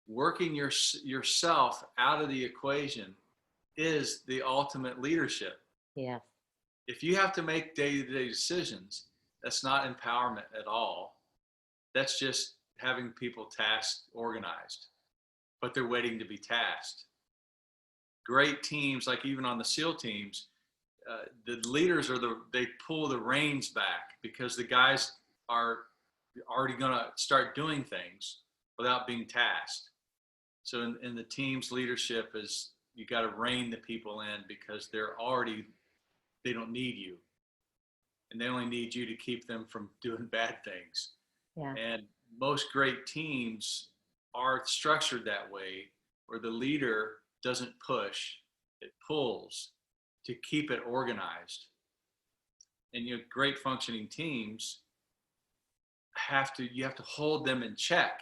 working yourself out of the equation is the ultimate leadership. Yes. If you have to make day-to-day decisions, that's not empowerment at all. That's just having people tasked, organized, but they're waiting to be tasked. Great teams, like even on the SEAL teams, the leaders they pull the reins back because the guys are already going to start doing things without being tasked. So in the team's leadership is you got to rein the people in because they don't need you, and they only need you to keep them from doing bad things. Yeah. And most great teams are structured that way, where the leader doesn't push, it pulls to keep it organized. And you know, great functioning teams you have to hold them in check.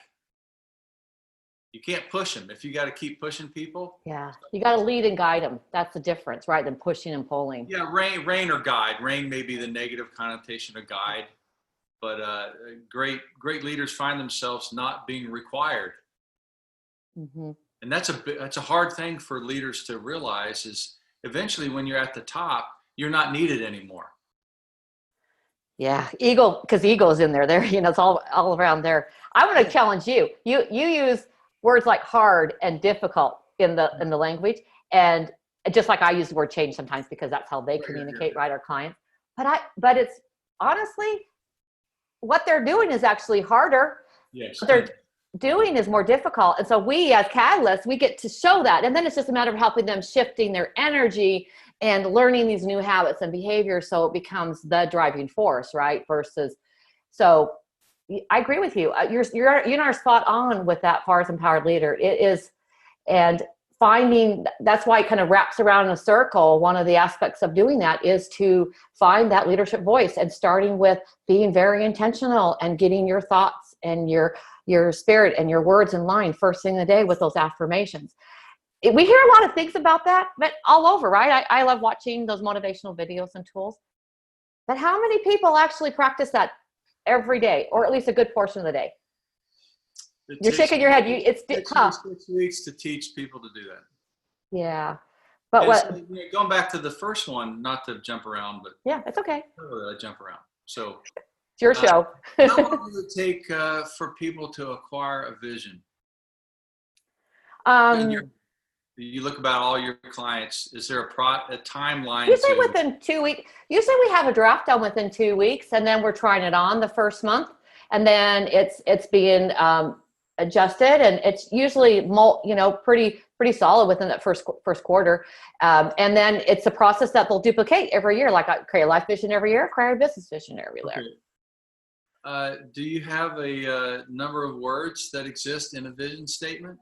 You can't push them. If you got to keep pushing people. Yeah. You got to lead and guide them. That's the difference, right? Than pushing and pulling. Yeah, rein or guide. Rein may be the negative connotation of guide, but great leaders find themselves not being required. Mm-hmm. And that's a hard thing for leaders to realize is eventually when you're at the top, you're not needed anymore. Yeah, because ego's in there. There, it's all around there. I want to challenge you. You use words like hard and difficult in the language, and just like I use the word change sometimes because that's how they communicate, right? Our clients. But it's honestly what they're doing is actually harder. Yes. What they're doing is more difficult, and so we as catalysts we get to show that, and then it's just a matter of helping them shifting their energy and learning these new habits and behaviors so it becomes the driving force, right? Versus, so I agree with you. You're spot on with that far as empowered leader. It is, and finding, that's why it kind of wraps around in a circle. One of the aspects of doing that is to find that leadership voice and starting with being very intentional and getting your thoughts and your spirit and your words in line first thing of the day with those affirmations. We hear a lot of things about that, but all over, right? I love watching those motivational videos and tools. But how many people actually practice that every day, or at least a good portion of the day? You're shaking your head. It takes 6 weeks to teach people to do that. Yeah. But going back to the first one, not to jump around, but yeah, it's okay. I jump around. So it's your show. How long does it take for people to acquire a vision? You look about all your clients. Is there a timeline? Usually within 2 weeks. Usually we have a draft done within 2 weeks, and then we're trying it on the first month, and then it's being adjusted, and it's usually pretty solid within that first quarter, and then it's a process that they'll duplicate every year. Like I create a life vision every year, create a business vision every year. Do you have a number of words that exist in a vision statement?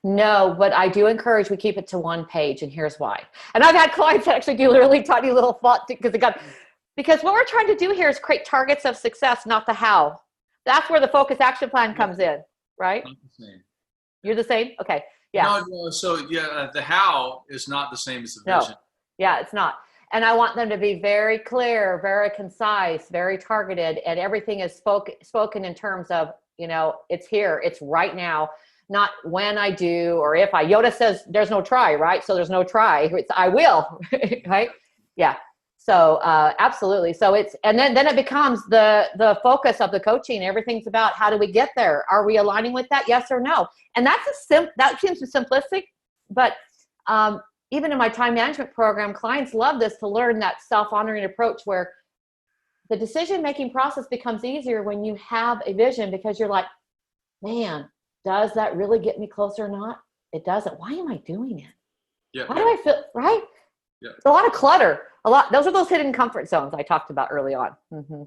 No, but I do encourage we keep it to one page, and here's why. And I've had clients that actually do really tiny little font because what we're trying to do here is create targets of success, not the how. That's where the focus action plan comes in, right? Not the same. You're the same? Okay. Yeah. No, so yeah, the how is not the same as the vision. No. Yeah, it's not. And I want them to be very clear, very concise, very targeted, and everything is spoken in terms of, it's here, it's right now. Not when I do, or if I, Yoda says there's no try, right? So there's no try, it's I will, right? Yeah. So absolutely. So and then it becomes the focus of the coaching. Everything's about how do we get there? Are we aligning with that? Yes or no? And that seems simplistic, but even in my time management program, clients love this to learn that self-honoring approach where the decision-making process becomes easier when you have a vision, because you're like, man, does that really get me closer or not? It doesn't. Why am I doing it? Yeah. Why do I feel, right? Yeah. A lot of clutter. Those are those hidden comfort zones I talked about early on. Mm-hmm.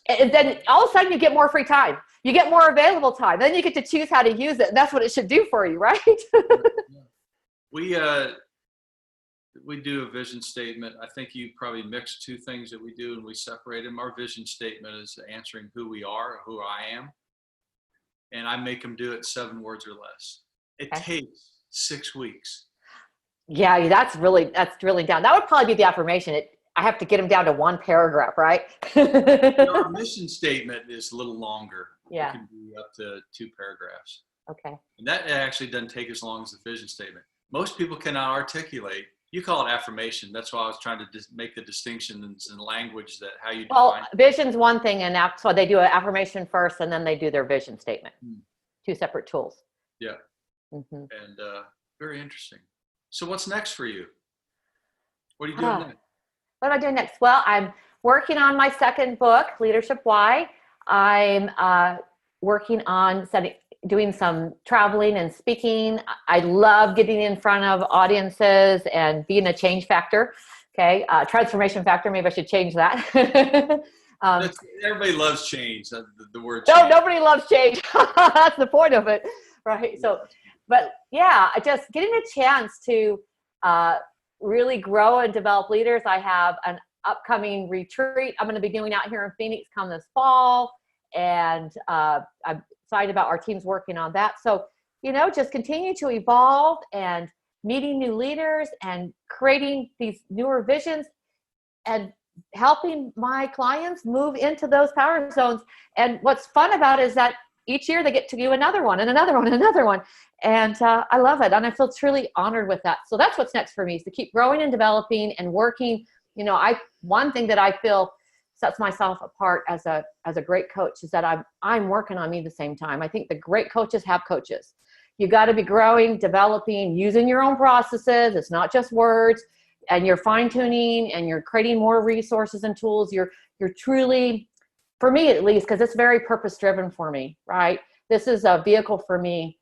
And then all of a sudden you get more free time. You get more available time. Then you get to choose how to use it. And that's what it should do for you, right? We we do a vision statement. I think you probably mix two things that we do and we separate them. Our vision statement is answering who we are, who I am, and I make them do it 7 words or less. It takes 6 weeks. Yeah, that's drilling down. That would probably be the affirmation. I have to get them down to 1 paragraph, right? Our mission statement is a little longer. Yeah. It can be up to 2 paragraphs. Okay. And that actually doesn't take as long as the vision statement. Most people cannot articulate. You call it affirmation. That's why I was trying to make the distinctions in language that how you define. Well, vision's one thing, and that's why they do an affirmation first, and then they do their vision statement. 2 separate tools. Yeah. Mm-hmm. And very interesting. So what's next for you? What are you doing next? What am I doing next? Well, I'm working on my 2nd book, Leadership Why. I'm working on doing some traveling and speaking. I love getting in front of audiences and being a change factor. Okay, transformation factor. Maybe I should change that. Everybody loves change. The word. No, change. nobody loves change. That's the point of it, right? So, but yeah, just getting a chance to really grow and develop leaders. I have an upcoming retreat I'm going to be doing out here in Phoenix come this fall, and I'm excited about our teams working on that. So, just continue to evolve and meeting new leaders and creating these newer visions and helping my clients move into those power zones. And what's fun about it is that each year they get to do another one and another one and another one. And I love it. And I feel truly honored with that. So that's what's next for me, is to keep growing and developing and working. One thing that I feel sets myself apart as a great coach is that I'm working on me at the same time. I think the great coaches have coaches. You got to be growing, developing, using your own processes. It's not just words, and you're fine tuning and you're creating more resources and tools. You're truly, for me at least, because it's very purpose driven for me, right? This is a vehicle for me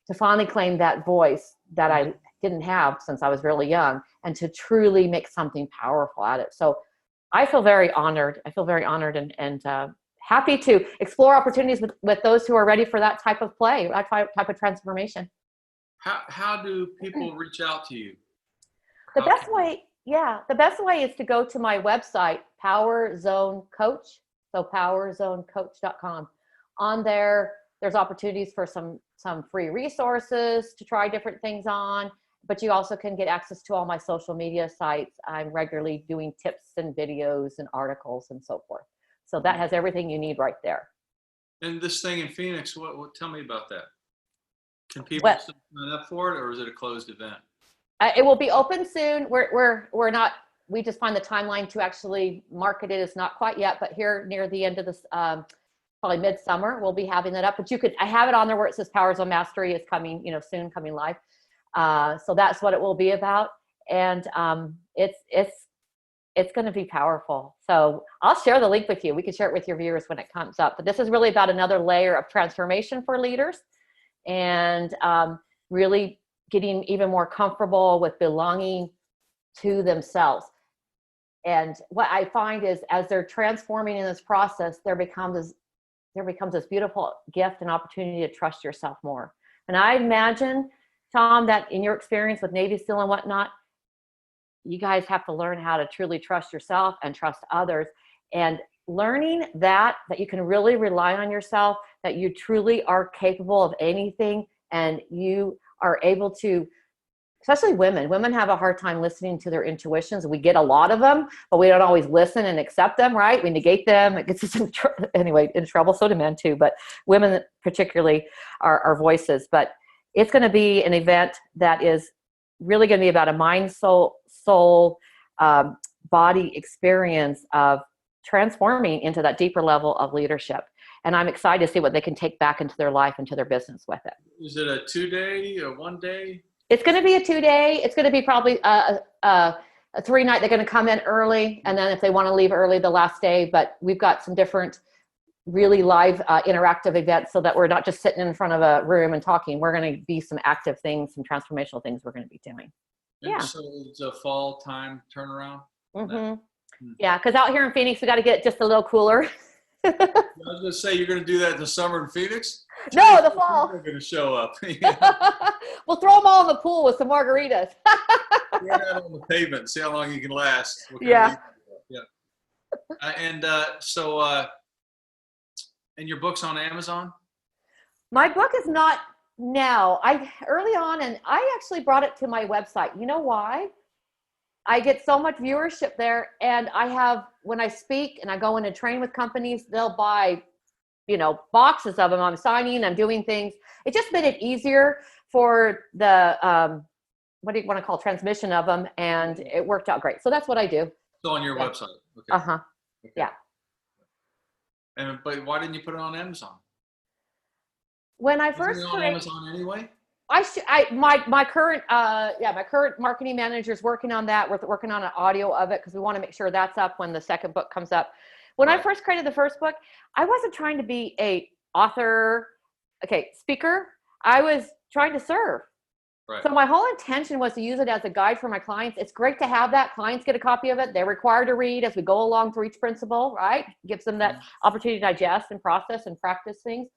to finally claim that voice that I didn't have since I was really young, and to truly make something powerful at it. So I feel very honored. And happy to explore opportunities with those who are ready for that type of play, that type of transformation. How do people reach out to you? The best way is to go to my website, Power Zone Coach. So powerzonecoach.com. On there's opportunities for some free resources to try different things on, but you also can get access to all my social media sites. I'm regularly doing tips and videos and articles and so forth. So that has everything you need right there. And this thing in Phoenix, what tell me about that? Can people sign up for it, or is it a closed event? It will be open soon. We just find the timeline to actually market it is not quite yet, but here near the end of this, probably midsummer, we'll be having that up. But I have it on there where it says Power Zone Mastery is coming, soon coming live. So that's what it will be about. And it's going to be powerful. So I'll share the link with you. We can share it with your viewers when it comes up. But this is really about another layer of transformation for leaders, and really getting even more comfortable with belonging to themselves. And what I find is, as they're transforming in this process, there becomes this beautiful gift and opportunity to trust yourself more. And I imagine, Tom, that in your experience with Navy SEAL and whatnot, you guys have to learn how to truly trust yourself and trust others. And learning that you can really rely on yourself, that you truly are capable of anything, and you are able to, especially women have a hard time listening to their intuitions. We get a lot of them, but we don't always listen and accept them, right? We negate them. It gets us in trouble. So do men too, but women particularly are voices. But it's going to be an event that is really going to be about a mind, soul, body experience of transforming into that deeper level of leadership. And I'm excited to see what they can take back into their life, into their business with it. Is it a 2-day or 1 day? It's going to be a 2-day. It's going to be probably a 3-night. They're going to come in early, and then if they want to leave early, the last day. But we've got some different really live interactive events, so that we're not just sitting in front of a room and talking. We're going to be some active things, some transformational things we're going to be doing. And so it's a fall time turnaround? Mm-hmm. Yeah, because out here in Phoenix, we got to get just a little cooler. I was going to say, you're going to do that in the summer in Phoenix? No, the fall. People are going to show up. We'll throw them all in the pool with some margaritas. Throw that on the pavement and see how long you can last. Yeah. Yeah. And and your book's on Amazon? My book is not now. Early on, and I actually brought it to my website. You know why? I get so much viewership there, and when I speak and I go in and train with companies, they'll buy, boxes of them. I'm signing, I'm doing things. It just made it easier for the, what do you want to call, transmission of them, and it worked out great. So that's what I do. It's on your website. Okay. Uh-huh. Okay. Yeah. But why didn't you put it on Amazon? When I Isn't first it on Amazon anyway? my current marketing manager is working on that. We're working on an audio of it because we want to make sure that's up when the second book comes up. When I first created the first book, I wasn't trying to be a speaker. I was trying to serve. Right. So my whole intention was to use it as a guide for my clients. It's great to have that. Clients get a copy of it. They're required to read as we go along through each principle, right? Gives them that opportunity to digest and process and practice things,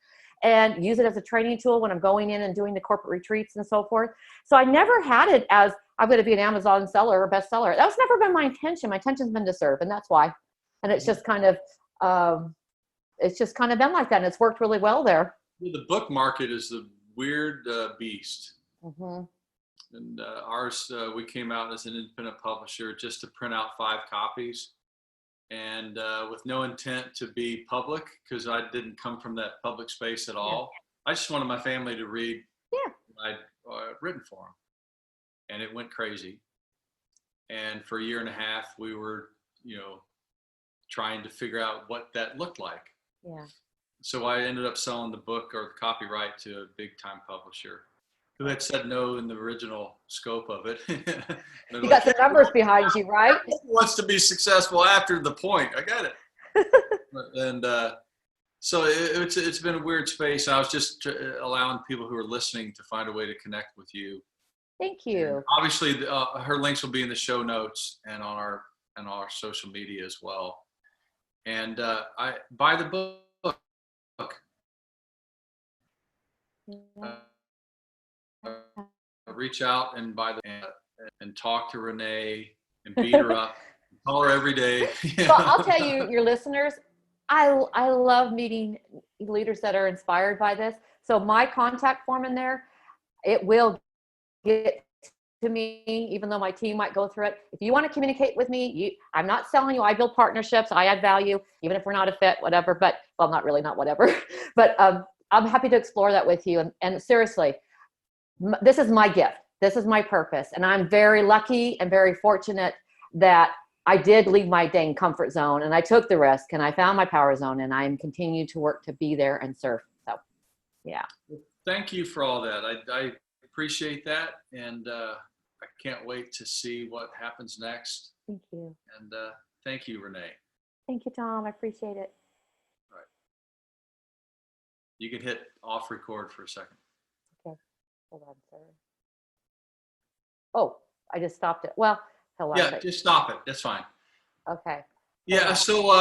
and use it as a training tool when I'm going in and doing the corporate retreats and so forth. So I never had it as I'm going to be an Amazon seller or bestseller. That's never been my intention. My intention's been to serve, and that's why. And it's just kind of been like that, and it's worked really well there. The book market is the weird beast. Mm-hmm. And ours, we came out as an independent publisher just to print out 5 copies, and with no intent to be public, because I didn't come from that public space at all. I just wanted my family to read what I'd written for them, and it went crazy. And for a year and a half, we were, trying to figure out what that looked like. Yeah. So I ended up selling the book or the copyright to a big time publisher who had said no in the original scope of it. You got some numbers behind you, right? Wants to be successful after the point. I got it. And so it's been a weird space. I was just allowing people who are listening to find a way to connect with you. Thank you. And obviously, her links will be in the show notes and on our social media as well. And I buy the book. Reach out and buy and talk to Renee and beat her up, call her every day. Well, I'll tell you, your listeners, I love meeting leaders that are inspired by this. So my contact form in there, it will get to me, even though my team might go through it. If you want to communicate with me, I'm not selling you. I build partnerships. I add value, even if we're not a fit, whatever. But, well, not really, not whatever. But I'm happy to explore that with you. And seriously, this is my gift. This is my purpose. And I'm very lucky and very fortunate that I did leave my dang comfort zone, and I took the risk, and I found my power zone, and I'm continuing to work to be there and serve. So, yeah. Thank you for all that. I appreciate that. And I can't wait to see what happens next. Thank you. And thank you, Renee. Thank you, Tom. I appreciate it. All right. You can hit off record for a second. Okay. Hold on, sir. Oh, I just stopped it. Well, hold on. Yeah, just stop it. That's fine. Okay. Yeah. So